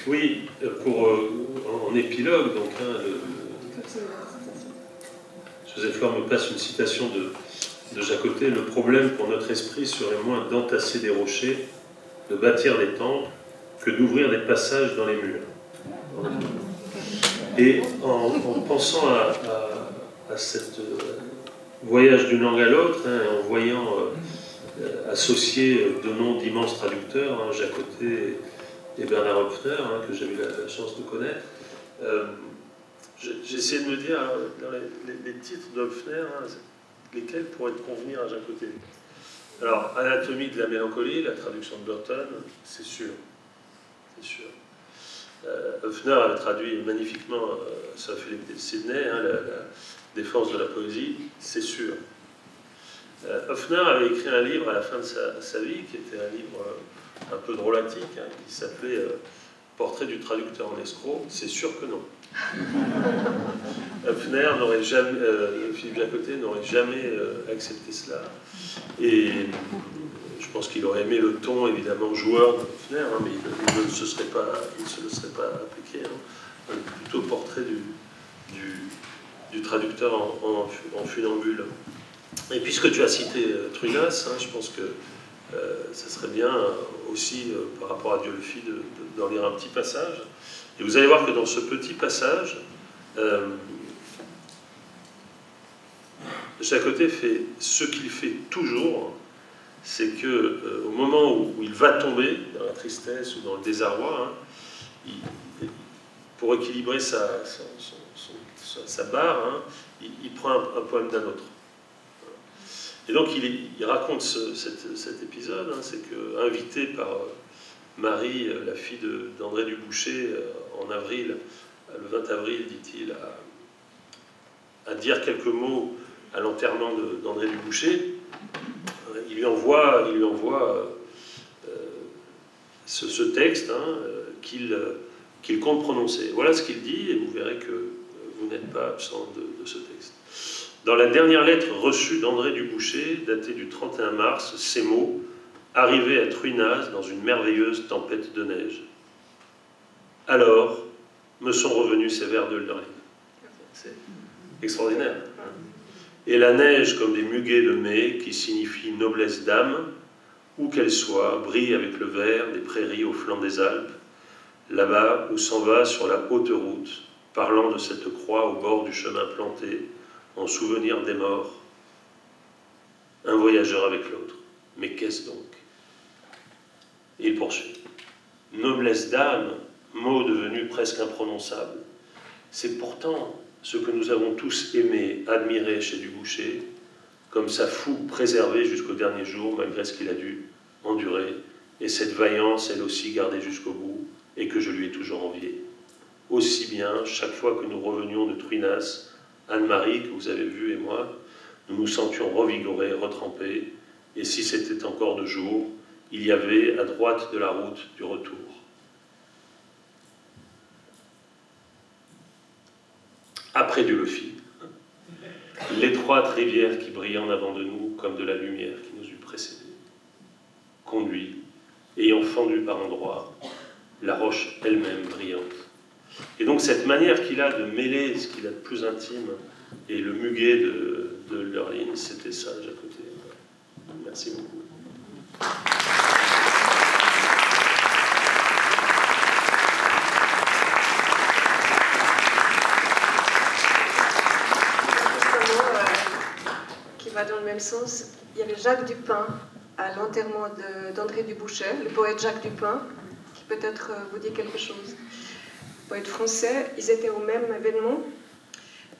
Oui, en épilogue, donc, Joseph Laure me passe une citation de Jacotet: « Le problème pour notre esprit serait moins d'entasser des rochers, de bâtir des temples, que d'ouvrir des passages dans les murs. » Et en pensant à cette voyage d'une langue à l'autre, en voyant associer deux noms d'immenses traducteurs, Jacotet et Bernard Hoepfner, que j'ai eu la chance de connaître, j'ai essayé de me dire, dans les titres d'Hoepfner, lesquels pourraient convenir à Jacotet. Alors, Anatomie de la mélancolie, la traduction de Burton, c'est sûr. C'est sûr. Hoepfner avait traduit magnifiquement Sir Philip Sidney, la défense de la poésie, c'est sûr. Hoepfner avait écrit un livre à la fin de sa vie, qui était un livre un peu drôlatique, qui s'appelait Portrait du traducteur en escroc. C'est sûr que non. Hoepfner n'aurait jamais, Philippe Jacotet n'aurait jamais accepté cela. Et je pense qu'il aurait aimé le ton, évidemment, joueur de Hoepfner, mais il ne se le serait pas appliqué. Plutôt portrait du traducteur en funambule. Et puisque tu as cité Trunas, je pense que ça serait bien aussi, par rapport à Dieu le Fit, d'en lire un petit passage. Et vous allez voir que dans ce petit passage, Jacotet fait ce qu'il fait toujours, c'est que au moment où il va tomber dans la tristesse ou dans le désarroi, pour équilibrer sa barre, il prend un poème d'un autre. Et donc il raconte cet épisode, c'est que, invité par Marie, la fille d'André Dubouché, en avril, le 20 avril, dit-il, à dire quelques mots à l'enterrement d'André Dubouché, il lui envoie ce texte qu'il compte prononcer. Voilà ce qu'il dit, et vous verrez que vous n'êtes pas absent de ce texte. Dans la dernière lettre reçue d'André Dubouché, datée du 31 mars, ces mots, arrivés à Truinaz dans une merveilleuse tempête de neige. Alors, me sont revenus ces vers de Hölderlin. C'est extraordinaire. Et la neige, comme des muguets de mai, qui signifie noblesse d'âme, où qu'elle soit, brille avec le vert des prairies au flanc des Alpes, là-bas où s'en va sur la haute route, parlant de cette croix au bord du chemin planté, en souvenir des morts, un voyageur avec l'autre. Mais qu'est-ce donc? Et il poursuit. Noblesse d'âme, mot devenu presque imprononçable, c'est pourtant ce que nous avons tous aimé, admiré chez Dubouché, comme sa fougue préservée jusqu'au dernier jour, malgré ce qu'il a dû endurer, et cette vaillance, elle aussi, gardée jusqu'au bout, et que je lui ai toujours enviée. Aussi bien, chaque fois que nous revenions de Truinas, Anne-Marie, que vous avez vue, et moi, nous nous sentions revigorés, retrempés, et si c'était encore de jour, il y avait à droite de la route du retour. Après Dieulefit, l'étroite rivière qui brillait en avant de nous comme de la lumière qui nous eût précédés, conduit, ayant fendu par endroits, la roche elle-même brillante. Et donc cette manière qu'il a de mêler ce qu'il a de plus intime et le muguet de Hölderlin, c'était ça, Jacotet. Merci beaucoup. Qui va dans le même sens. Il y avait Jacques Dupin à l'enterrement d'André Dubouché, le poète Jacques Dupin, qui peut-être vous dit quelque chose. Poète français, ils étaient au même événement.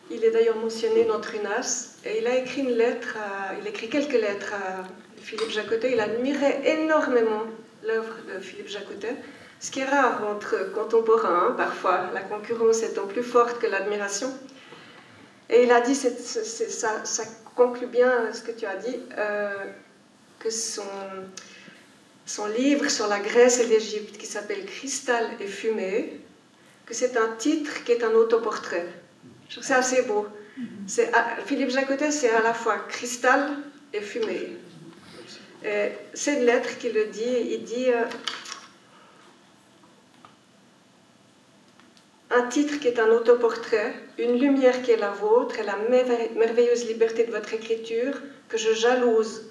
Il est d'ailleurs mentionné dans Trunas, et il a écrit il écrit quelques lettres à Philippe Jacotet. Il admirait énormément l'œuvre de Philippe Jacotet, ce qui est rare entre contemporains, parfois, la concurrence étant plus forte que l'admiration. Et il a dit, ça conclut bien ce que tu as dit, que son livre sur la Grèce et l'Égypte, qui s'appelle Cristal et fumée, que c'est un titre qui est un autoportrait. Je trouve que c'est assez beau. Philippe Jacotet, c'est à la fois cristal et fumée. C'est une lettre qui le dit. Il dit un titre qui est un autoportrait, une lumière qui est la vôtre et la merveilleuse liberté de votre écriture que je jalouse,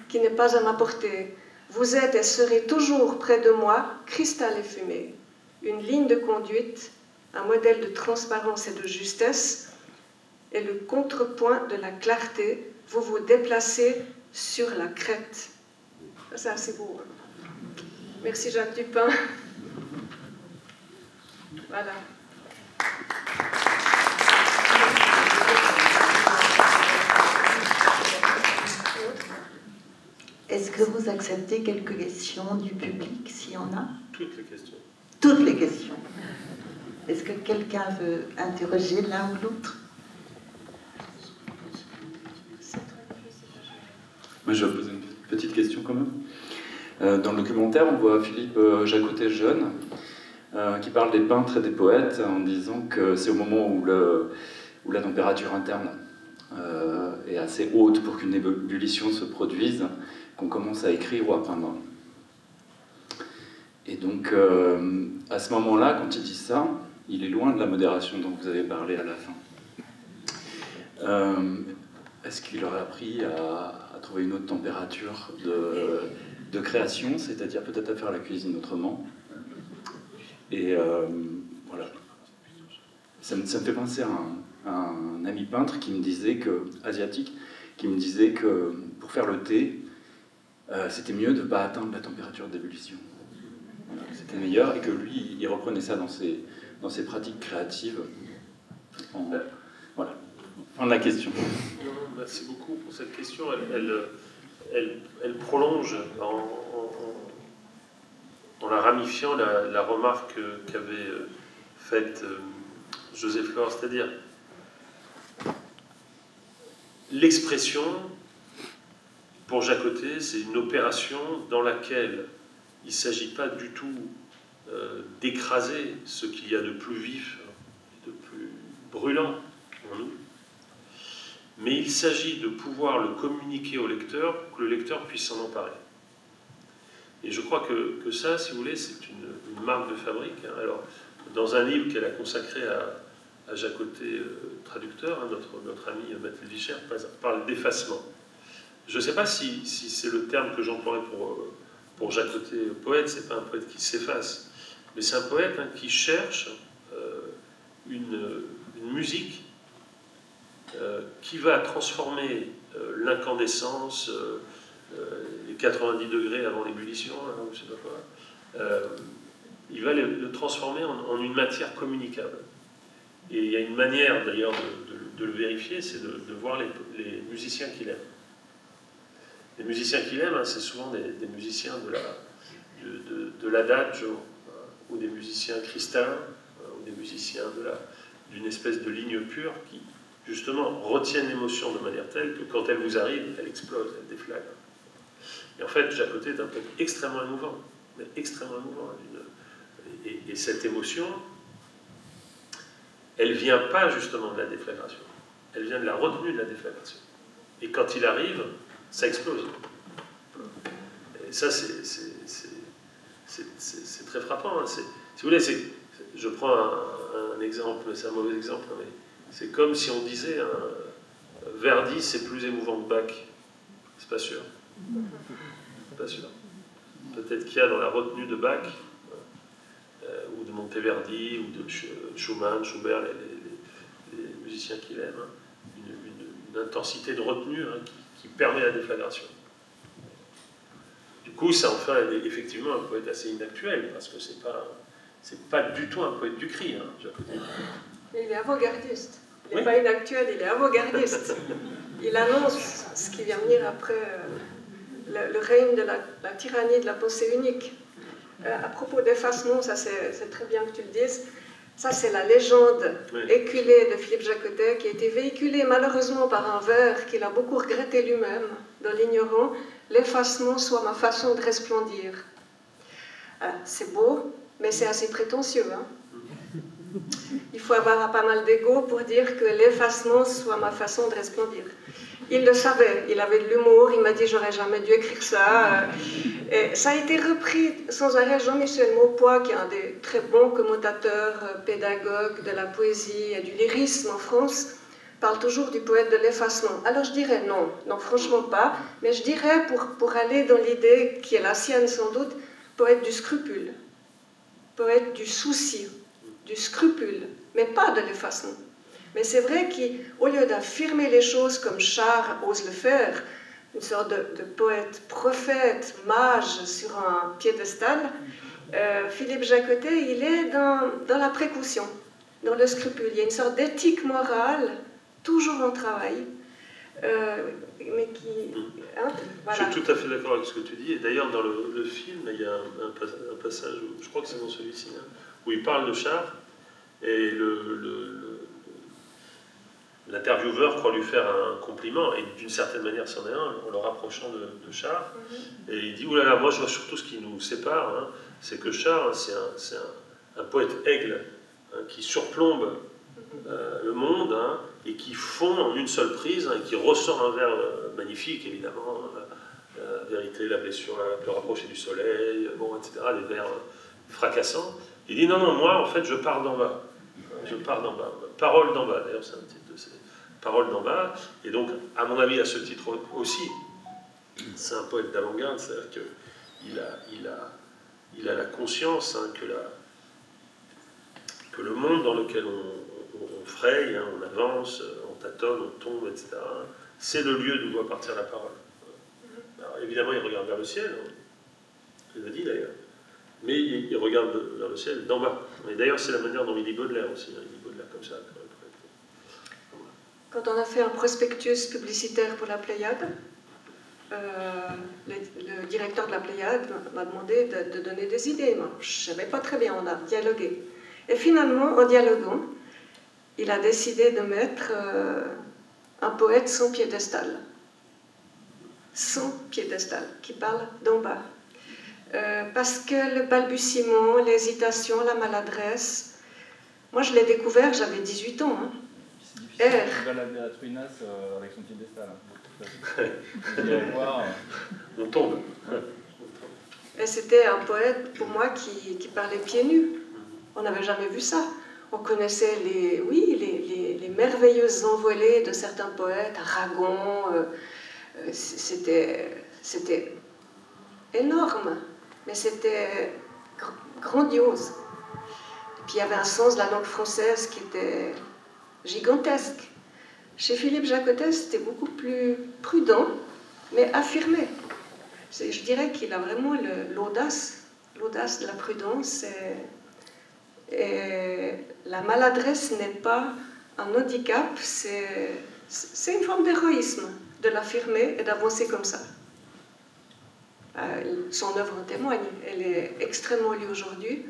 qui n'est pas à ma portée. Vous êtes et serez toujours près de moi, cristal et fumée, une ligne de conduite, un modèle de transparence et de justesse, et le contrepoint de la clarté. Vous vous déplacez sur la crête. C'est assez beau. Hein? Merci Jacques Dupin. Voilà. Est-ce que vous acceptez quelques questions du public, s'il y en a? Toutes les questions. Toutes les questions. Est-ce que quelqu'un veut interroger l'un ou l'autre? Moi, je vais poser une petite question quand même. Dans le documentaire, on voit Philippe Jacotet jeune, qui parle des peintres et des poètes en disant que c'est au moment où la température interne est assez haute pour qu'une ébullition se produise qu'on commence à écrire ou à peindre. Et donc, à ce moment-là, quand il dit ça, il est loin de la modération dont vous avez parlé à la fin. Est-ce qu'il aurait appris à trouver une autre température de création, c'est-à-dire peut-être à faire la cuisine autrement? Et voilà. Ça me fait penser à un ami peintre qui me disait asiatique, qui me disait que pour faire le thé, c'était mieux de ne pas atteindre la température d'ébullition. Voilà, c'était meilleur, et que lui, il reprenait ça dans ses pratiques créatives. Voilà. Fin de la question. Non, merci beaucoup pour cette question. Elle prolonge en la ramifiant la remarque qu'avait faite Joseph Flore, c'est-à-dire l'expression, pour Jacotet, c'est une opération dans laquelle il ne s'agit pas du tout d'écraser ce qu'il y a de plus vif, de plus brûlant en nous, mais il s'agit de pouvoir le communiquer au lecteur pour que le lecteur puisse s'en emparer. Et je crois que ça, si vous voulez, c'est une marque de fabrique. Hein. Alors, dans un livre qu'elle a consacré à Jacotet, traducteur, hein, notre ami Mathilde Vichère parle d'effacement. Je ne sais pas si c'est le terme que j'emploierais pour Jacotet, poète. C'est pas un poète qui s'efface, mais c'est un poète qui cherche une musique qui va transformer l'incandescence, les 90 degrés avant l'ébullition, ou je sais pas quoi, il va le transformer en une matière communicable. Et il y a une manière d'ailleurs de le vérifier, c'est de voir les musiciens qu'il aime. Les musiciens qu'il aime, c'est souvent des musiciens de l'adagio, ou des musiciens cristallins, ou des musiciens d'une espèce de ligne pure qui, justement, retiennent l'émotion de manière telle que quand elle vous arrive, elle explose, elle déflagre. Et en fait, Jacotet est un poète extrêmement émouvant, mais extrêmement émouvant. Et cette émotion, elle ne vient pas justement de la déflagration, elle vient de la retenue de la déflagration. Et quand il arrive, ça explose. Et ça, c'est très frappant. Hein. Si vous voulez, je prends un exemple, c'est un mauvais exemple, mais c'est comme si on disait Verdi, c'est plus émouvant que Bach. C'est pas sûr. Pas sûr. Peut-être qu'il y a dans la retenue de Bach, ou de Monteverdi, ou de Schumann, Schubert, les musiciens qu'il aime, une intensité de retenue qui permet la déflagration. Du coup, ça en fait effectivement un poète assez inactuel, parce que c'est pas du tout un poète du cri, Jacotet. Il est avant-gardiste. Il n'est Oui. pas inactuel, il est avant-gardiste. Il annonce ce qui vient venir après le règne de la tyrannie de la pensée unique. À propos d'effacement, ça c'est très bien que tu le dises, ça c'est la légende éculée de Philippe Jacotet qui a été véhiculée malheureusement par un vers qu'il a beaucoup regretté lui-même, dans l'ignorant, l'effacement soit ma façon de resplendir. C'est beau, mais c'est assez prétentieux. Hein. Il faut avoir pas mal d'ego pour dire que l'effacement soit ma façon de resplendir. Il le savait, il avait de l'humour, il m'a dit j'aurais jamais dû écrire ça. Et ça a été repris sans arrêt. Jean-Michel Maupoy, qui est un des très bons commentateurs, pédagogues de la poésie et du lyrisme en France, parle toujours du poète de l'effacement. Alors je dirais non, non franchement pas, mais je dirais, pour aller dans l'idée qui est la sienne sans doute, poète du scrupule, poète du souci, du scrupule, mais pas de l'effacement. Mais c'est vrai qu'au lieu d'affirmer les choses comme Char ose le faire, une sorte de poète, prophète, mage sur un piédestal, Philippe Jacotet, il est dans la précaution, dans le scrupule. Il y a une sorte d'éthique morale, toujours en travail, mais qui... Hein, voilà. Je suis tout à fait d'accord avec ce que tu dis. Et d'ailleurs, dans le film, il y a un passage, je crois que c'est dans celui-ci, hein, où il parle de Char, et l'intervieweur croit lui faire un compliment, et d'une certaine manière c'en est un, en le rapprochant de Char. Et il dit, oulala, moi je vois surtout ce qui nous sépare, hein, c'est que Char, hein, c'est un poète aigle, hein, qui surplombe le monde, hein, et qui fond en une seule prise, hein, et qui ressort un vers magnifique, évidemment, la vérité, la blessure, le rapprocher du soleil, bon, etc., des vers fracassants. Il dit, non, non, moi, en fait, je pars d'en bas. Je pars d'en bas. Parole d'en bas, d'ailleurs, c'est un titre de ces paroles d'en bas. Et donc, à mon avis, à ce titre aussi, c'est un poète d'avant-garde, c'est-à-dire qu'il a la conscience, hein, que le monde dans lequel on fraye, hein, on avance, on tâtonne, on tombe, etc., c'est le lieu d'où doit partir la parole. Alors, évidemment, il regarde vers le ciel, hein, il le dit d'ailleurs, mais il regarde vers le ciel d'en bas. Et d'ailleurs, c'est la manière dont il lit Baudelaire aussi, hein, il lit Baudelaire comme ça. Quand on a fait un prospectus publicitaire pour la Pléiade, le directeur de la Pléiade m'a demandé de donner des idées. Moi, je ne savais pas très bien, on a dialogué. Et finalement, en dialoguant, il a décidé de mettre un poète sans piédestal. Sans piédestal, qui parle d'en bas. Parce que le balbutiement, l'hésitation, la maladresse, moi je l'ai découvert, j'avais 18 ans. Hein. C'est difficile de balader à Truinas avec son piédestal. On tombe. Et c'était un poète, pour moi, qui parlait pieds nus. On n'avait jamais vu ça. On connaissait les merveilleuses envolées de certains poètes, Aragon, c'était énorme, mais c'était grandiose. Et puis il y avait un sens de la langue française qui était gigantesque. Chez Philippe Jacotet, c'était beaucoup plus prudent, mais affirmé. Je dirais qu'il a vraiment l'audace de la prudence. Et la maladresse n'est pas un handicap, c'est une forme d'héroïsme, de l'affirmer et d'avancer comme ça. Son œuvre en témoigne, elle est extrêmement lue aujourd'hui.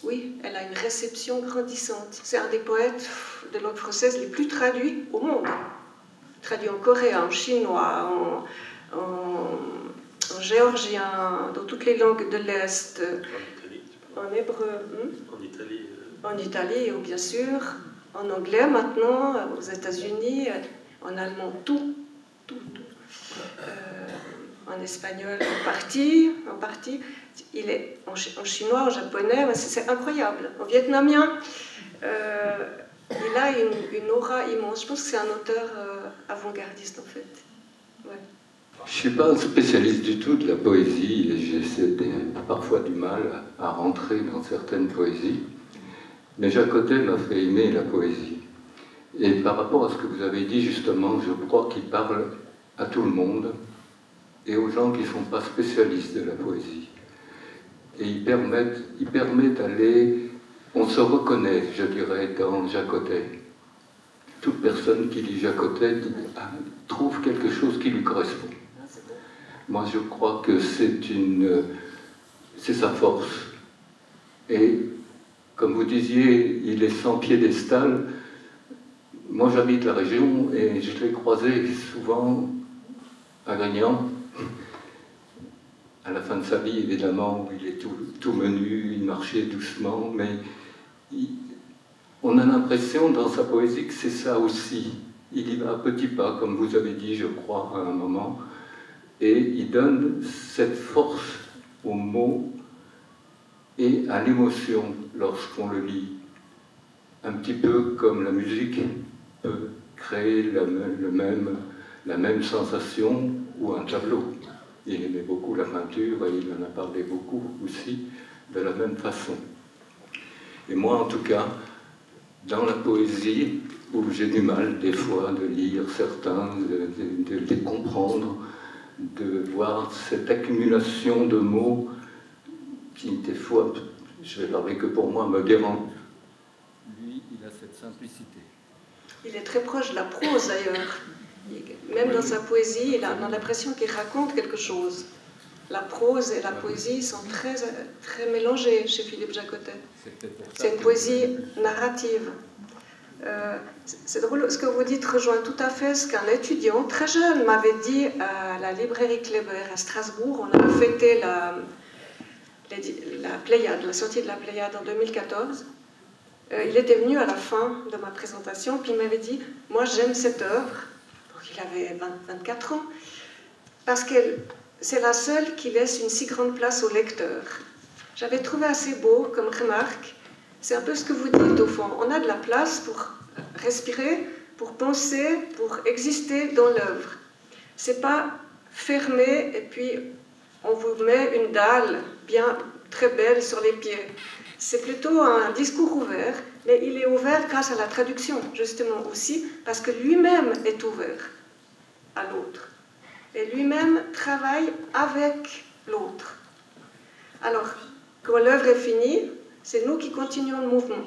Oui, elle a une réception grandissante. C'est un des poètes de langue française les plus traduits au monde. Traduit en coréen, en chinois, en géorgien, dans toutes les langues de l'Est, en hébreu, en Italie, bien sûr, en anglais maintenant, aux États-Unis, en allemand, tout. En espagnol, en partie. Il est en chinois, en japonais, c'est incroyable. En vietnamien, il a une aura immense. Je pense que c'est un auteur avant-gardiste, en fait. Ouais. Je ne suis pas un spécialiste du tout de la poésie et j'essaie parfois du mal à rentrer dans certaines poésies. Mais Jacotet m'a fait aimer la poésie. Et par rapport à ce que vous avez dit, justement, je crois qu'il parle à tout le monde et aux gens qui ne sont pas spécialistes de la poésie. Et il permet d'aller... On se reconnaît, je dirais, dans Jacotet. Toute personne qui lit Jacotet trouve quelque chose qui lui correspond. Moi, je crois que c'est sa force. Et, comme vous disiez, il est sans piédestal. Moi, j'habite la région et je l'ai croisé souvent à Grignan. À la fin de sa vie, évidemment, il est tout menu, il marchait doucement, mais on a l'impression dans sa poésie que c'est ça aussi. Il y va à petits pas, comme vous avez dit, je crois, à un moment. et il donne cette force aux mots et à l'émotion lorsqu'on le lit. Un petit peu comme la musique peut créer la même sensation ou un tableau. Il aimait beaucoup la peinture et il en a parlé beaucoup aussi de la même façon. Et moi, en tout cas, dans la poésie, où j'ai du mal des fois de lire certains, de les comprendre, de voir cette accumulation de mots qui, des fois, je vais parler que pour moi, me dérange. Lui, il a cette simplicité. Il est très proche de la prose d'ailleurs. Même dans sa poésie, on a l'impression qu'il raconte quelque chose. La prose et la poésie sont très, très mélangées chez Philippe Jacotet. C'est une poésie narrative. C'est drôle, ce que vous dites rejoint tout à fait ce qu'un étudiant très jeune m'avait dit à la librairie Kléber à Strasbourg. On avait fêté la Pléiade, la sortie de la Pléiade en 2014. Il était venu à la fin de ma présentation, puis il m'avait dit « Moi, j'aime cette œuvre ». Donc, il avait 24 ans. Parce que c'est la seule qui laisse une si grande place au lecteur. J'avais trouvé assez beau comme remarque. C'est un peu ce que vous dites au fond. On a de la place pour respirer, pour penser, pour exister dans l'œuvre. C'est pas fermé et puis on vous met une dalle bien très belle sur les pieds. C'est plutôt un discours ouvert, mais il est ouvert grâce à la traduction, justement aussi, parce que lui-même est ouvert à l'autre. Et lui-même travaille avec l'autre. Alors, quand l'œuvre est finie, c'est nous qui continuons le mouvement.